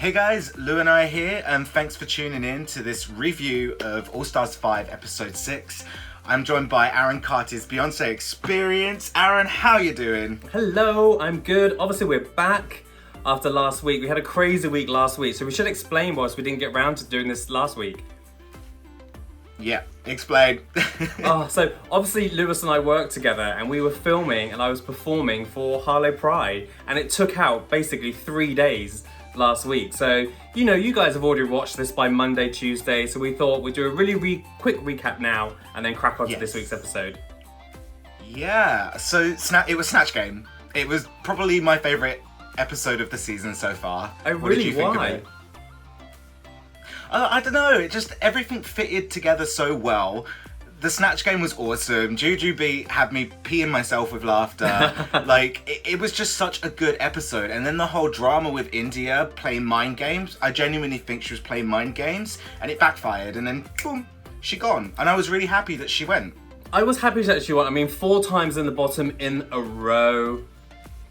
Hey guys, Lou and I here, and thanks for tuning in to this review of All Stars 5 Episode 6. I'm joined by Aaron Carty's Beyoncé Experience. Aaron, how you doing? Hello, I'm good. Obviously, we're back after last week. We had a crazy week last week, so we should explain why we didn't get round to doing this last week. Yeah, explain. So obviously Lewis and I worked together and we were filming and I was performing for Harlow Pride, and it took out basically 3 days last week. So, you know, you guys have already watched this by Monday, Tuesday, so we thought we'd do a really quick recap now and then crack on to this week's episode. Yeah, so it was Snatch Game. It was probably my favourite episode of the season so far. Oh, really? What did you think Why? of it? I don't know, it just, everything fitted together so well. The Snatch Game was awesome. Jujubee had me peeing myself with laughter. It was just such a good episode. And then the whole drama with India playing mind games, I genuinely think she was playing mind games, and it backfired, and then boom, she gone. And I was really happy that she went. I was happy that she won. I mean, 4 times in the bottom in a row.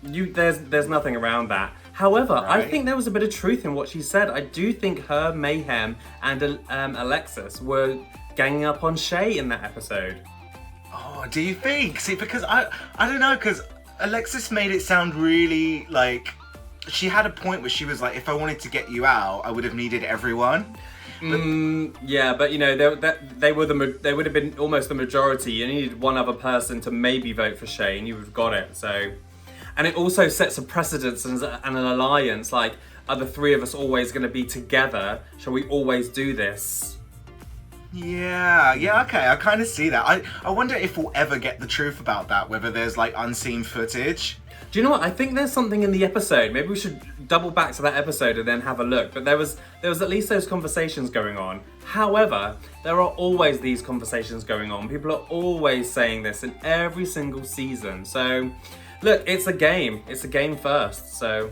There's nothing around that. However, right. I think there was a bit of truth in what she said. I do think her, Mayhem, and Alexis were ganging up on Shea in that episode. Oh, do you think? See, because I don't know, because Alexis made it sound really like she had a point where she was like, if I wanted to get you out, I would have needed everyone. Yeah, but you know, they would have been almost the majority. You needed one other person to maybe vote for Shea, and you would have got it. So, and it also sets a precedence and an alliance. Like, are the 3 of us always going to be together? Shall we always do this? Yeah, okay, I kind of see that. I wonder if we'll ever get the truth about that, whether there's like unseen footage. Do you know what? I think there's something in the episode. Maybe we should double back to that episode and then have a look. But there was at least those conversations going on. However, there are always these conversations going on. People are always saying this in every single season. So, look, it's a game. It's a game first, so.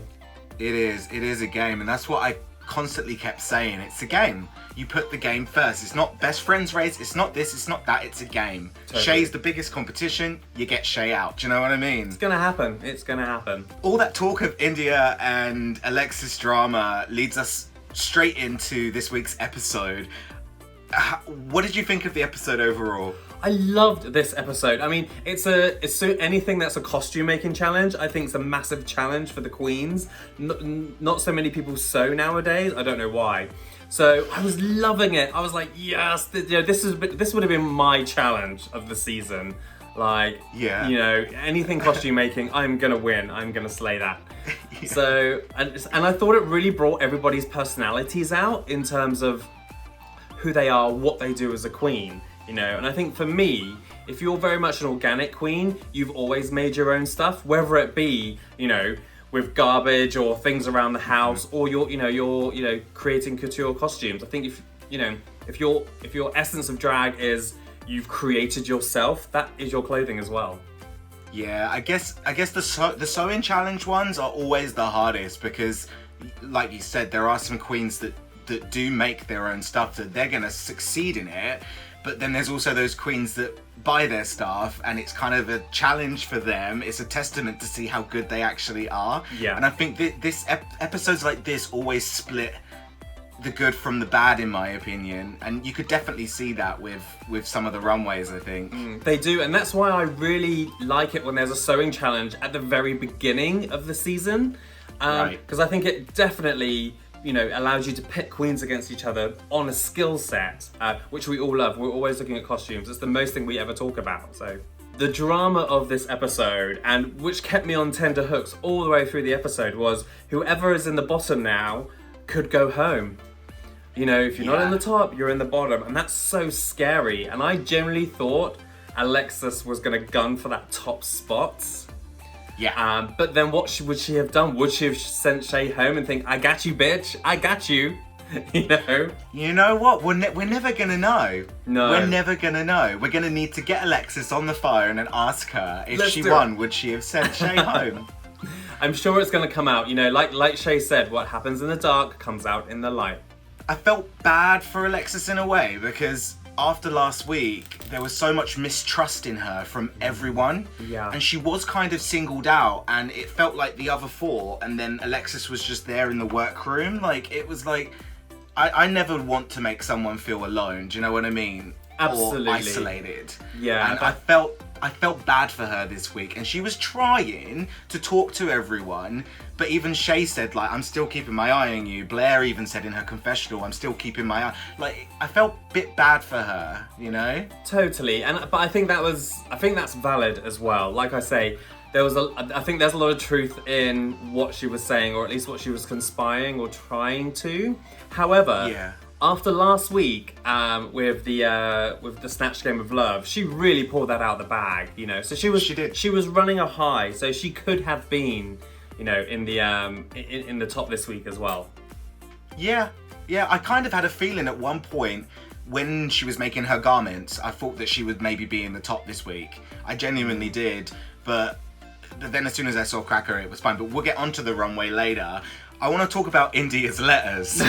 It is a game, and that's what I constantly kept saying. It's a game. You put the game first. It's not best friends race. It's not this. It's not that. It's a game. Totally. Shea's the biggest competition. You get Shea out. Do you know what I mean? It's gonna happen. It's gonna happen. All that talk of India and Alexis drama leads us straight into this week's episode. What did you think of the episode overall? I loved this episode. I mean, it's anything that's a costume making challenge. I think it's a massive challenge for the queens. Not so many people sew nowadays. I don't know why. So I was loving it. I was like, yes, this would have been my challenge of the season. Like, yeah, you know, anything costume making, I'm gonna win. I'm gonna slay that. Yeah. So, and I thought it really brought everybody's personalities out in terms of who they are, what they do as a queen. You know, and I think for me, if you're very much an organic queen, you've always made your own stuff, whether it be, you know, with garbage or things around the house, or you're creating couture costumes. I think if your essence of drag is you've created yourself, that is your clothing as well. Yeah, I guess the sewing challenge ones are always the hardest because, like you said, there are some queens that do make their own stuff, that they're gonna succeed in it. But then there's also those queens that buy their stuff, and it's kind of a challenge for them. It's a testament to see how good they actually are. Yeah. And I think this episodes like this always split the good from the bad, in my opinion. And you could definitely see that with some of the runways, I think. They do, and that's why I really like it when there's a sewing challenge at the very beginning of the season. Right. Because I think it definitely, you know, allows you to pit queens against each other on a skill set, which we all love. We're always looking at costumes. It's the most thing we ever talk about. So the drama of this episode, and which kept me on tender hooks all the way through the episode, was whoever is in the bottom now could go home. You know, if you're not in the top, you're in the bottom, and that's so scary. And I generally thought Alexis was gonna gun for that top spot. Yeah. But then what would she have done? Would she have sent Shea home and think, I got you, bitch, I got you? You know? You know what? We're never gonna know. No. We're never gonna know. We're gonna need to get Alexis on the phone and ask her if she won, would she have sent Shea home? I'm sure it's gonna come out. You know, like Shea said, what happens in the dark comes out in the light. I felt bad for Alexis in a way because after last week, there was so much mistrust in her from everyone. Yeah. And she was kind of singled out, and it felt like the other four, and then Alexis was just there in the workroom. Like, it was like, I never want to make someone feel alone, do you know what I mean? Absolutely. Or isolated. Yeah. And I felt bad for her this week, and she was trying to talk to everyone, but even Shea said, like, I'm still keeping my eye on you. Blair even said in her confessional, I'm still keeping my eye. Like, I felt a bit bad for her, you know? Totally, but I think that's valid as well. Like I say, I think there's a lot of truth in what she was saying, or at least what she was conspiring or trying to. However, Yeah. after last week, with the Snatch Game of Love, she really pulled that out of the bag, you know. So she was running a high, so she could have been, you know, in the top this week as well. Yeah, I kind of had a feeling at one point when she was making her garments, I thought that she would maybe be in the top this week. I genuinely did, but then as soon as I saw Cracker, it was fine. But we'll get onto the runway later. I want to talk about India's letters.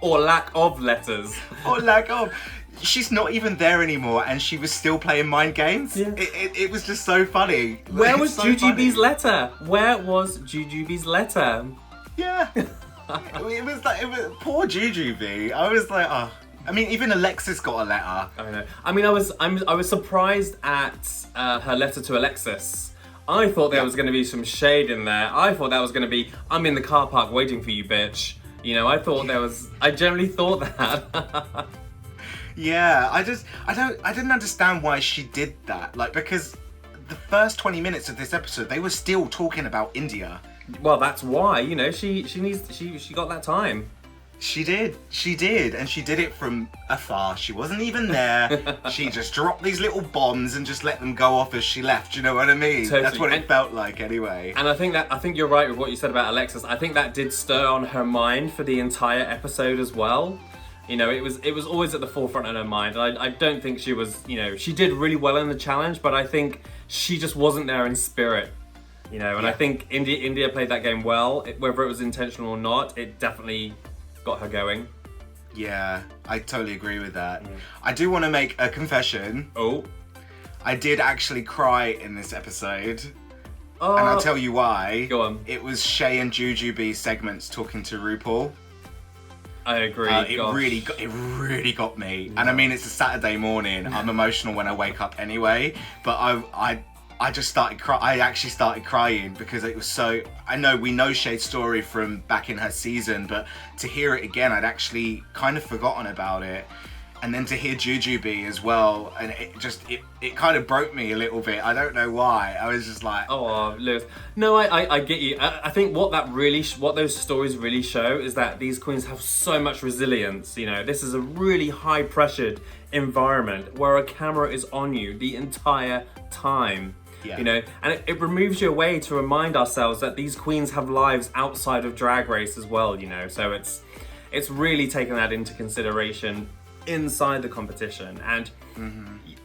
Or lack of letters. Or lack of. She's not even there anymore, and she was still playing mind games. Yeah. It was just so funny. Where was Jujubee's letter? Where was Jujubee's letter? Yeah. it was poor Jujubee. I was like, oh. I mean, even Alexis got a letter. I know. I mean, I was surprised at her letter to Alexis. I thought there was going to be some shade in there. I thought that was going to be, I'm in the car park waiting for you, bitch. You know, I generally thought that. Yeah, I didn't understand why she did that. Like, because the first 20 minutes of this episode, they were still talking about India. Well, that's why, you know, she got that time. She did, and she did it from afar. She wasn't even there. She just dropped these little bombs and just let them go off as she left. You know what I mean? Totally. That's what it felt like, anyway. And I think you're right with what you said about Alexis. I think that did stir on her mind for the entire episode as well. You know, it was always at the forefront of her mind. And I don't think she was, you know, she did really well in the challenge, but I think she just wasn't there in spirit. You know, and yeah. I think India played that game well. Whether it was intentional or not, it definitely got her going. Yeah, I totally agree with that. Yeah. I do want to make a confession. Oh. I did actually cry in this episode. Oh. And I'll tell you why. Go on. It was Shea and Jujubee segments talking to RuPaul. I agree. It really got me. Yeah. And I mean, it's a Saturday morning. I'm emotional when I wake up anyway. But I just started crying. I actually started crying because it was so. I know we know Shea's story from back in her season, but to hear it again, I'd actually kind of forgotten about it. And then to hear Jujubee as well, and it kind of broke me a little bit. I don't know why. I was just like, oh, Lewis. No, I get you. I think what those stories really show is that these queens have so much resilience. You know, this is a really high pressured environment where a camera is on you the entire time. Yeah. You know, and it removes you away to remind ourselves that these queens have lives outside of Drag Race as well, you know. So it's really taken that into consideration inside the competition. And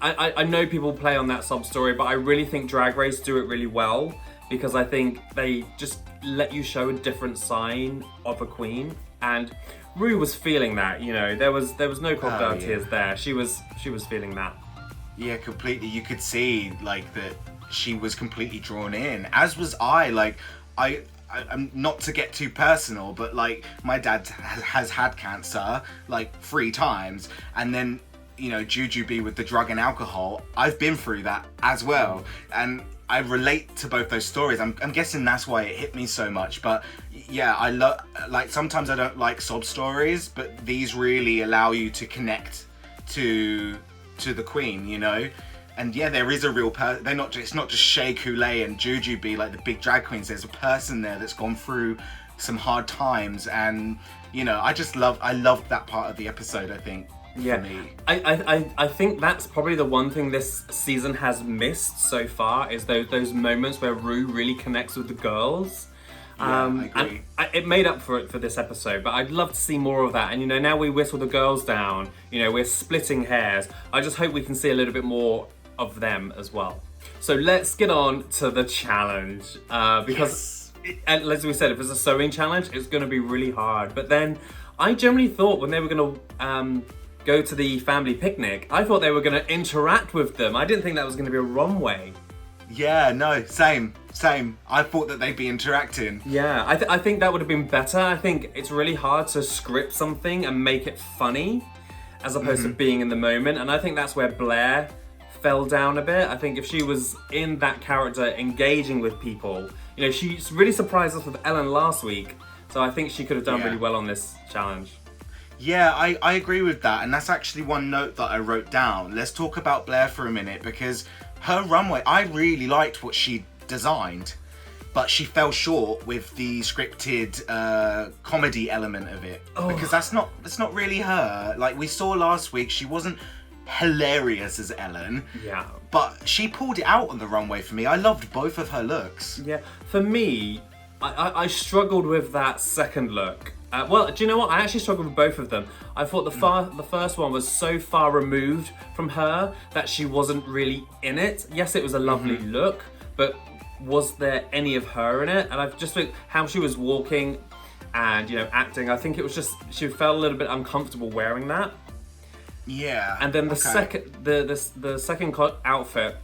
I know people play on that sub story, but I really think Drag Race do it really well because I think they just let you show a different side of a queen. And Ru was feeling that, you know, there was no crocodile tears there. She was feeling that. Yeah, completely. You could see like that she was completely drawn in, as was I. Like I'm not to get too personal, but like my dad has had cancer like 3 times, and then, you know, Jujubee with the drug and alcohol, I've been through that as well, and I relate to both those stories. I'm guessing that's why it hit me so much. But yeah, I love, like, sometimes I don't like sob stories, but these really allow you to connect to the queen, you know. And yeah, there is a real person. It's not just Shea, Coulee and Jujubee, like the big drag queens. There's a person there that's gone through some hard times, and you know, I loved that part of the episode. I think. Yeah, for me. I think that's probably the one thing this season has missed so far is those moments where Ru really connects with the girls. Yeah, I agree. And it made up for it for this episode, but I'd love to see more of that. And you know, now we whistle the girls down. You know, we're splitting hairs. I just hope we can see a little bit more of them as well. So let's get on to the challenge because, as we said, if it's a sewing challenge, it's going to be really hard. But then I generally thought when they were going to go to the family picnic, I thought they were going to interact with them. I didn't think that was going to be a runway. Yeah, no, same. I thought that they'd be interacting. Yeah, I think that would have been better. I think it's really hard to script something and make it funny as opposed to being in the moment. And I think that's where Blair fell down a bit. I think if she was in that character engaging with people, you know, she really surprised us with Ellen last week. So I think she could have done really well on this challenge. Yeah, I agree with that. And that's actually one note that I wrote down. Let's talk about Blair for a minute, because her runway, I really liked what she designed, but she fell short with the scripted comedy element of it. Because that's not really her. Like we saw last week, she wasn't hilarious as Ellen. Yeah. But she pulled it out on the runway for me. I loved both of her looks. Yeah, for me, I struggled with that second look. Well, do you know what? I actually struggled with both of them. I thought the first one was so far removed from her that she wasn't really in it. Yes, it was a lovely look, but was there any of her in it? And I've just looked how she was walking and, you know, acting. I think it was just, she felt a little bit uncomfortable wearing that. Yeah. And then the second outfit,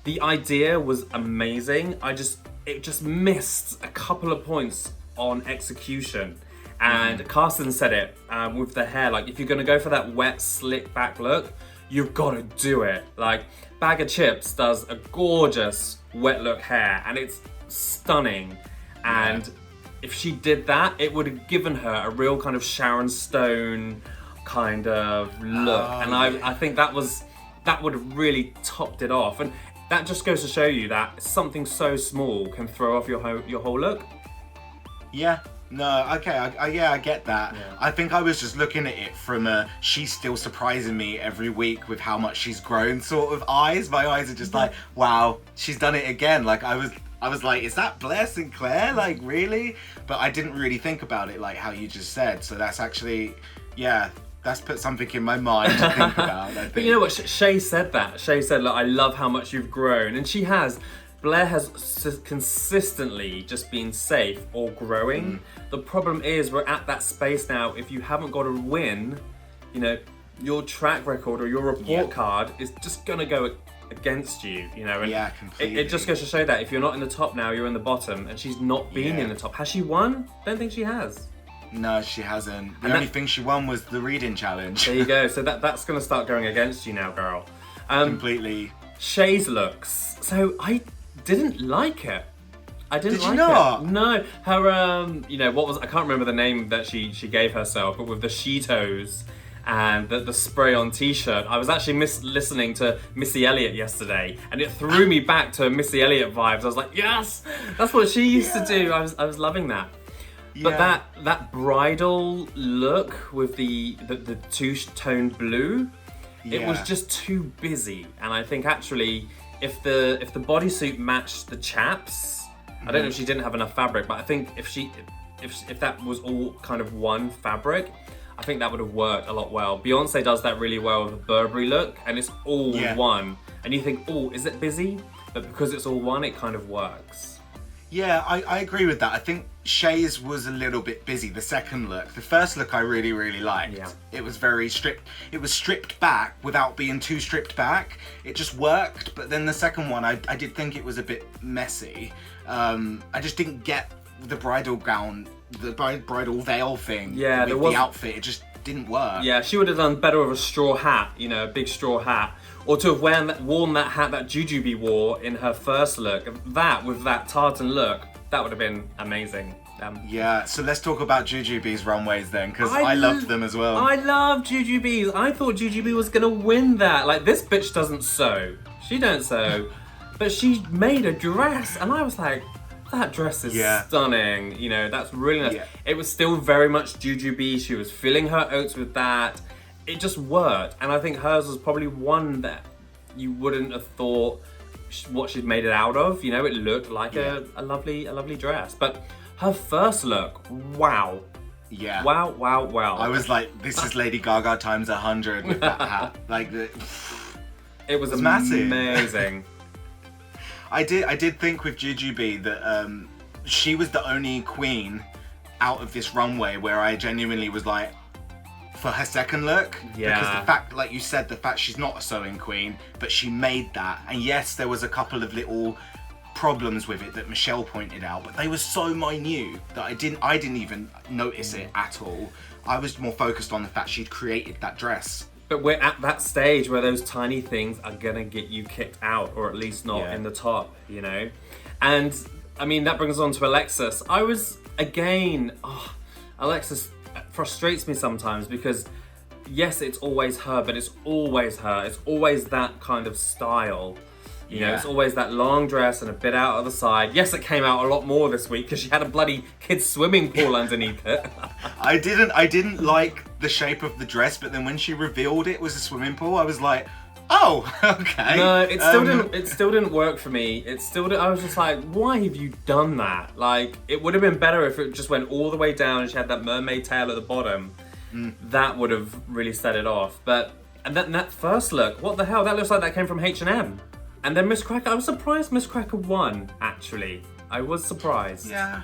the idea was amazing. It just missed a couple of points on execution. And Carson said it with the hair, like if you're gonna go for that wet, slick back look, you've gotta do it. Like Bag of Chips does a gorgeous wet look hair and it's stunning. And if she did that, it would have given her a real kind of Sharon Stone kind of look. And I think that would have really topped it off. And that just goes to show you that something so small can throw off your whole look. Yeah. No, okay, I get that. Yeah. I think I was just looking at it from a she's still surprising me every week with how much she's grown sort of eyes. My eyes are just like, wow, she's done it again. Like I was like, is that Blair Sinclair? Like really? But I didn't really think about it like how you just said. So that's actually, yeah, that's put something in my mind to think about, I think. But you know what, Shea said that. Shea said, look, I love how much you've grown. And she has. Blair has consistently just been safe or growing. The problem is we're at that space now. If you haven't got a win, you know, your track record or your report card is just gonna go against you, you know. And completely. It just goes to show that if you're not in the top now, you're in the bottom. And she's not been in the top. Has she won? Don't think she has. No, she hasn't. The only thing she won was the reading challenge. There you go. So that's gonna start going against you now, girl. Completely. Shea's looks. So I didn't like it. I didn't like it. Did you not? No. Her, you know, I can't remember the name that she gave herself, but with the Cheetos and the spray-on t-shirt, I was actually listening to Missy Elliott yesterday, and it threw me back to Missy Elliott vibes. I was like, yes, that's what she used to do. I was loving that. But that bridal look with the two-toned blue, it was just too busy. And I think actually, if the bodysuit matched the chaps, I don't know if she didn't have enough fabric, but I think if that was all kind of one fabric, I think that would have worked a lot well. Beyonce does that really well with the Burberry look, and it's all one. And you think, oh, is it busy? But because it's all one, it kind of works. Yeah, I agree with that. I think Shea's was a little bit busy, the second look. The first look I really, really liked. Yeah. It was very stripped. It was stripped back without being too stripped back. It just worked, but then the second one, I did think it was a bit messy. I just didn't get the bridal gown, the bridal veil thing with the outfit. It just didn't work. Yeah, she would have done better with a straw hat, you know, a big straw hat. Or to have worn that hat that Jujubee wore in her first look. That, with that tartan look, that would have been amazing. Yeah, so let's talk about Jujubee's runways then, because I loved them as well. I love Jujubee's. I thought Jujubee was going to win that. Like, this bitch doesn't sew. She don't sew. But she made a dress, and I was like, that dress is stunning. You know, that's really nice. Yeah. It was still very much Jujubee. She was filling her oats with that. It just worked, and I think hers was probably one that you wouldn't have thought what she'd made it out of. You know, it looked like a lovely dress. But her first look, wow. Yeah. Wow. I was like, this is Lady Gaga times 100 with that hat. Like, it was massive. Amazing. I did think with Jujubee that she was the only queen out of this runway where I genuinely was like, for her second look. Yeah. Because the fact, like you said, the fact she's not a sewing queen, but she made that. And yes, there was a couple of little problems with it that Michelle pointed out, but they were so minute that I didn't even notice it at all. I was more focused on the fact she'd created that dress. But we're at that stage where those tiny things are gonna get you kicked out, or at least not in the top, you know? And I mean, that brings us on to Alexis. I was, again, Alexis frustrates me sometimes because yes, it's always her, but it's always her. It's always that kind of style. You know, it's always that long dress and a bit out of the side. Yes, it came out a lot more this week because she had a bloody kid's swimming pool underneath it. I didn't like the shape of the dress, but then when she revealed it was a swimming pool, I was like, oh, okay. No, it still didn't work for me. I was just like, why have you done that? Like, it would have been better if it just went all the way down and she had that mermaid tail at the bottom. That would have really set it off. And that first look, what the hell? That looks like that came from H&M. And then Miz Cracker, I was surprised Miz Cracker won, actually. I was surprised. Yeah.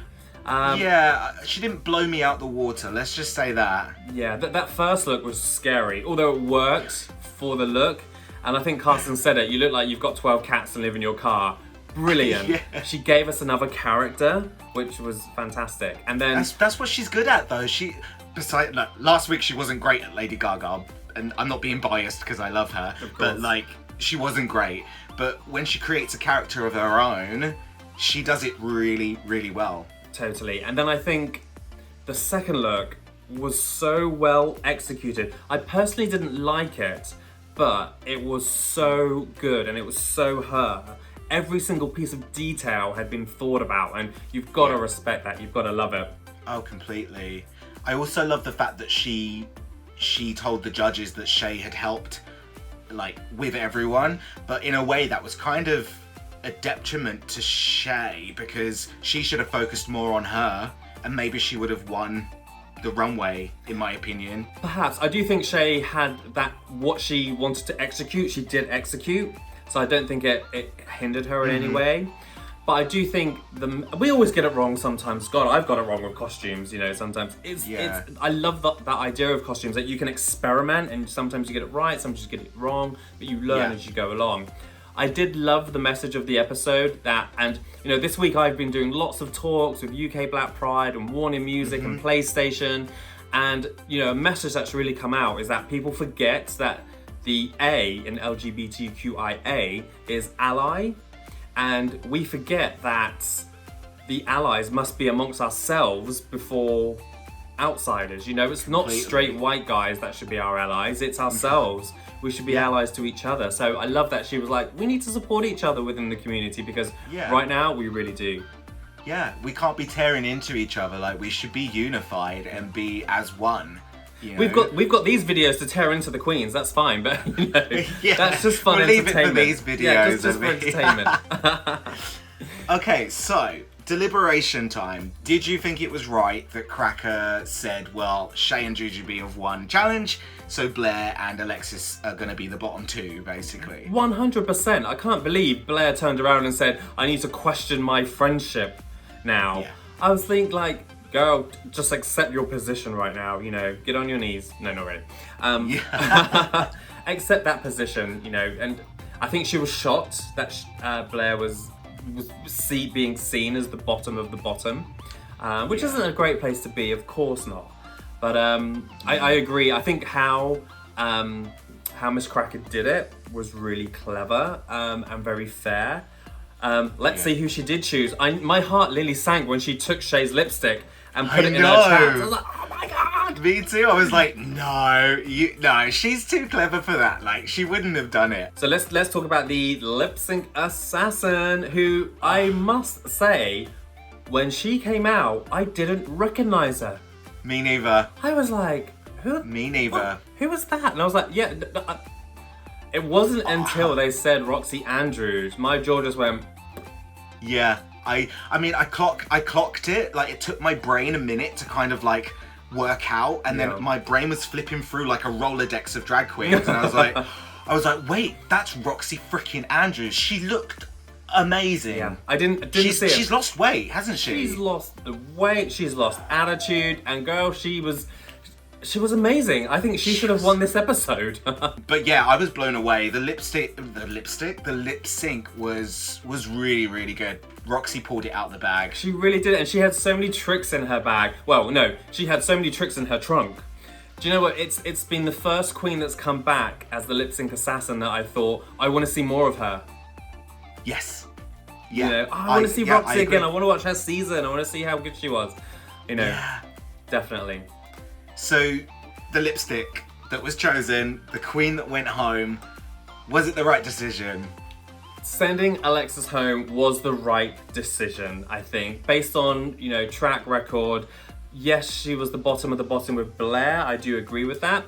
She didn't blow me out the water, let's just say that. Yeah, that first look was scary, although it worked for the look. And I think Carson said it, you look like you've got 12 cats and live in your car. Brilliant. She gave us another character, which was fantastic. And then... That's what she's good at, though. Last week she wasn't great at Lady Gaga, and I'm not being biased because I love her, but she wasn't great. But when she creates a character of her own, she does it really, really well. Totally. And then I think the second look was so well executed. I personally didn't like it, but it was so good and it was so her. Every single piece of detail had been thought about, and you've got to respect that. You've got to love it. Oh, completely. I also love the fact that she told the judges that Shea had helped with everyone, but in a way that was kind of a detriment to Shea because she should have focused more on her and maybe she would have won the runway, in my opinion. Perhaps. I do think Shea had what she wanted to execute, she did execute, so I don't think it hindered her in any way. But I do think we always get it wrong sometimes. God, I've got it wrong with costumes, you know, sometimes. I love that idea of costumes, that you can experiment and sometimes you get it right, sometimes you get it wrong, but you learn as you go along. I did love the message of the episode and you know, this week I've been doing lots of talks with UK Black Pride and Warner Music and PlayStation, and you know, a message that's really come out is that people forget that the A in LGBTQIA is ally. And we forget that the allies must be amongst ourselves before outsiders. You know, it's not straight white guys that should be our allies, it's ourselves. We should be allies to each other. So I love that she was like, we need to support each other within the community because right now we really do. Yeah, we can't be tearing into each other, we should be unified and be as one. You know? We've got these videos to tear into the queens, that's fine, but you know, that's just fun entertainment. Leave it for these videos. Yeah, just for entertainment. Okay, so deliberation time. Did you think it was right that Cracker said, well, Shea and Jujubee have won challenge, so Blair and Alexis are going to be the bottom two, basically? 100%. I can't believe Blair turned around and said, I need to question my friendship now. Yeah. I was thinking girl, just accept your position right now, you know, get on your knees. No, not really. Accept that position, you know, and I think she was shocked that Blair was being seen as the bottom of the bottom, which isn't a great place to be, of course not. But I agree. I think how Miz Cracker did it was really clever and very fair. Let's see who she did choose. My heart nearly sank when she took Shea's lipstick and put it in her chat. I was like, oh my god! Me too. I was like, no, she's too clever for that. She wouldn't have done it. So let's talk about the lip sync assassin, who I must say, when she came out, I didn't recognize her. Me neither. I was like, who? Me neither. Who was that? And I was like, yeah. It wasn't until they said Roxy Andrews, my jaw just went. Yeah. I mean, I clocked it. It took my brain a minute to kind of work out, and then my brain was flipping through like a Rolodex of drag queens, and I was like, wait, that's Roxy freaking Andrews. She looked amazing. Yeah, I didn't see it. She's lost weight, hasn't she? She's lost the weight. She's lost attitude, and girl, She was amazing. I think she should have won this episode. But yeah, I was blown away. The lip sync was really, really good. Roxy pulled it out the bag. She really did, and she had so many tricks in her bag. Well, no, she had so many tricks in her trunk. Do you know what? It's been the first queen that's come back as the lip sync assassin that I thought, I want to see more of her. Yes. Yeah. You know, I want to see Roxy again. I want to watch her season. I want to see how good she was. You know, definitely. So, the lipstick that was chosen, the queen that went home, was it the right decision? Sending Alexis home was the right decision, I think. Based on, you know, track record, yes, she was the bottom of the bottom with Blair. I do agree with that.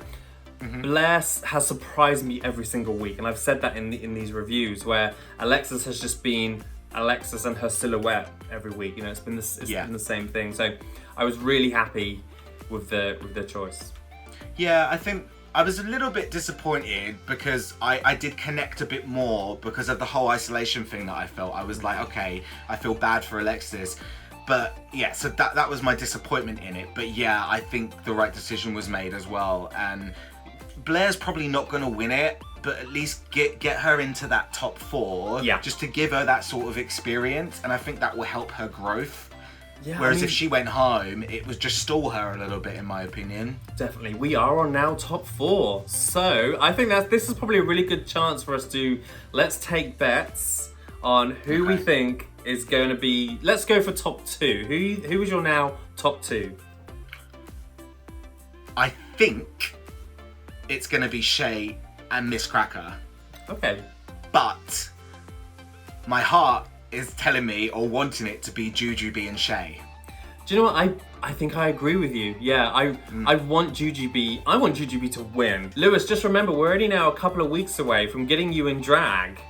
Mm-hmm. Blair has surprised me every single week, and I've said that in these reviews, where Alexis has just been Alexis and her silhouette every week. You know, it's been the same thing. So I was really happy with the choice. Yeah, I think I was a little bit disappointed because I did connect a bit more because of the whole isolation thing that I felt. I was like, okay, I feel bad for Alexis. But yeah, so that was my disappointment in it. But yeah, I think the right decision was made as well. And Blair's probably not going to win it, but at least get her into that top 4. Yeah. Just to give her that sort of experience. And I think that will help her growth. Yeah, Whereas if she went home, it would just stall her a little bit, in my opinion. Definitely. We are on now top 4. So I think this is probably a really good chance for us to let's take bets on who we think is going to be. Let's go for top 2. Who is your now top 2? I think it's going to be Shea and Miz Cracker. Okay. But my heart is telling me or wanting it to be Jujubee and Shea. Do you know what? I think I agree with you. Yeah, I want Jujubee. I want Jujubee to win. Lewis, just remember, we're already now a couple of weeks away from getting you in drag.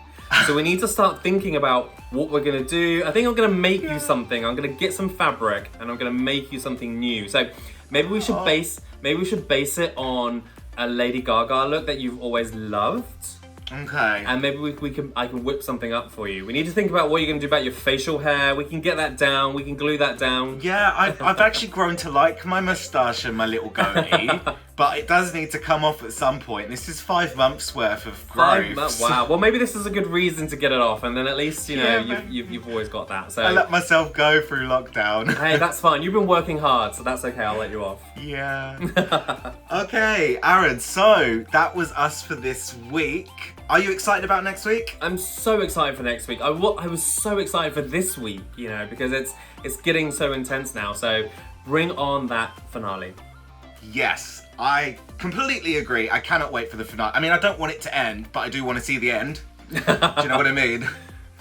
So we need to start thinking about what we're going to do. I think I'm going to make you something. I'm going to get some fabric and I'm going to make you something new. So maybe we should base it on a Lady Gaga look that you've always loved. Okay. And maybe I can whip something up for you. We need to think about what you're going to do about your facial hair. We can get that down. We can glue that down. Yeah, I've actually grown to like my moustache and my little goatee, but it does need to come off at some point. This is 5 months worth of growth. Wow. Well, maybe this is a good reason to get it off, and then at least you've always got that. So I let myself go through lockdown. Hey, that's fine. You've been working hard, so that's okay. I'll let you off. Yeah. Okay, Aaron. So that was us for this week. Are you excited about next week? I'm so excited for next week. I was so excited for this week, you know, because it's getting so intense now. So bring on that finale. Yes, I completely agree. I cannot wait for the finale. I mean, I don't want it to end, but I do want to see the end. Do you know what I mean?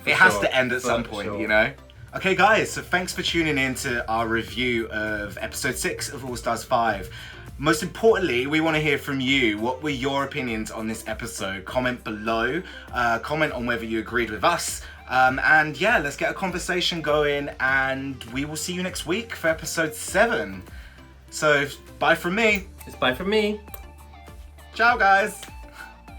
It has to end at some point, you know? Okay, guys, so thanks for tuning in to our review of episode 6 of All Stars 5. Most importantly, we want to hear from you. What were your opinions on this episode? Comment below. Comment on whether you agreed with us. And yeah, let's get a conversation going. And we will see you next week for episode 7. So, bye from me. It's bye from me. Ciao, guys.